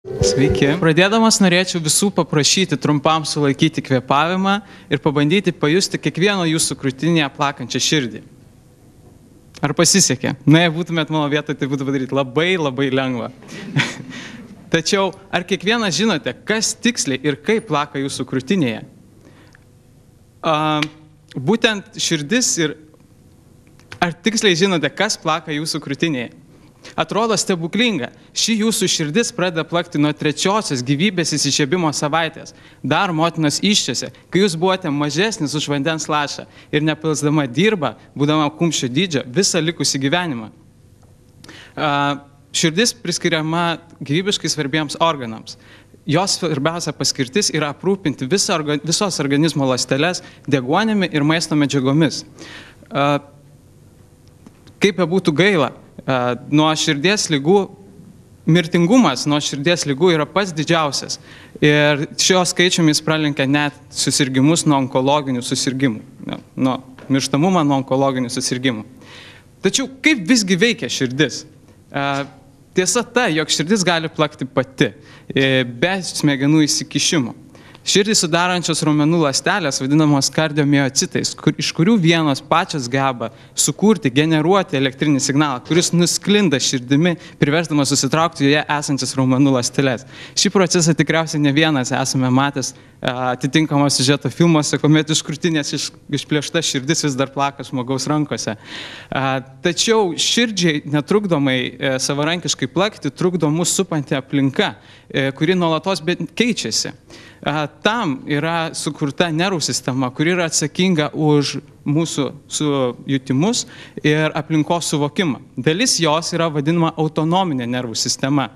Sveiki. Pradėdamas norėčiau visų paprašyti trumpam sulaikyti kvėpavimą ir pabandyti pajusti kiekvieno jūsų krūtinėje plakančią širdį. Ar pasisekė? Na, jei būtumėt mano vietoje, tai būtų padaryti labai lengva. Tačiau, ar kiekvienas žinote, kas tiksliai ir kaip plaka jūsų krūtinėje? Būtent širdis ir ar tiksliai žinote, kas plaka jūsų krūtinėje? Atrodo stebuklinga. Ši jūsų širdis pradeda plakti nuo 3-osios gyvybės įsižiebimo savaitės, dar motinos įsčiose, kai jūs buvote mažesnis už vandens lašą ir nepilsdama dirba, būdama kumščio dydžio, visą likusį gyvenimą. Širdis priskiriama gyvybiškai svarbiems organams. Jos svarbiausia paskirtis yra aprūpinti visos organizmo ląsteles deguonimi ir maisto medžiagomis. Kaip bebūtų gaila, nuo širdies lygų, mirtingumas nuo širdies lygų yra pats didžiausias. Ir šio skaičiumis pralenkia net susirgimus nuo onkologinių susirgimų, nuo mirštamumą nuo onkologinių susirgimų. Tačiau kaip visgi veikia širdis? Tiesa ta, jog širdis gali plakti pati, be smegenų įsikišimo. Širdį sudarančios raumenų ląstelės vadinamos kardiomiocitais, iš kurių vienos pačios geba sukurti, generuoti elektrinį signalą, kuris nusklinda širdimi, priversdamas susitraukti joje esančias raumenų ląsteles. Šį procesą tikriausiai ne vienas esame matęs atitinkamos siužeto filmuose, kuomet iš krūtinės išplėšta širdis vis dar plaka žmogaus rankose. Tačiau širdžiai netrukdomai savarankiškai plakti trukdo mūsų supanti aplinka, kuri nuolatos keičiasi. Tam yra sukurta nervų sistema, kuri yra atsakinga už mūsų jutimus ir aplinkos suvokimą. Dalis jos yra vadinama autonominė nervų sistema.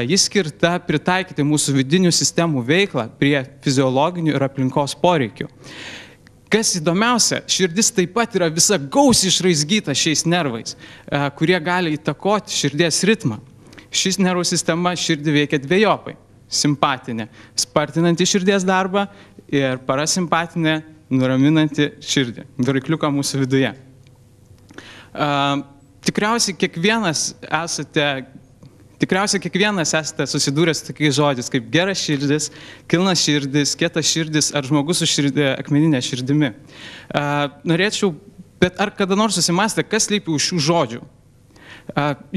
Jis skirta pritaikyti mūsų vidinių sistemų veiklą prie fiziologinių ir aplinkos poreikių. Kas įdomiausia, širdis taip pat yra visa gausiai išraizgyta šiais nervais, kurie gali įtakoti širdies ritmą. Šis nervų sistema širdį veikia dvejopai. Simpatinė, spartinanti širdies darbą ir parasimpatinė, nuraminanti širdį, varikliuką mūsų viduje. Tikriausiai kiekvienas esate susidūręs su tokiais žodžiais, kaip gera širdis, kilna širdis, kieta širdis ar žmogus su akmeninė širdimi. Bet ar kada nors susimąstė, kas slypi už šių žodžių?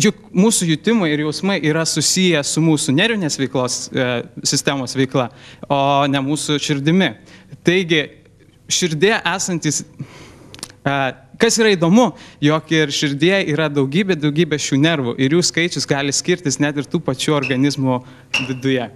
Juk mūsų jutimai ir jausmai yra susiję su mūsų nervinės veiklos sistemos veikla, o ne mūsų širdimi. Taigi, širdėje esantis, kas yra įdomu, jog ir širdėje yra daugybė šių nervų ir jų skaičius gali skirtis net ir tų pačių organizmų viduje.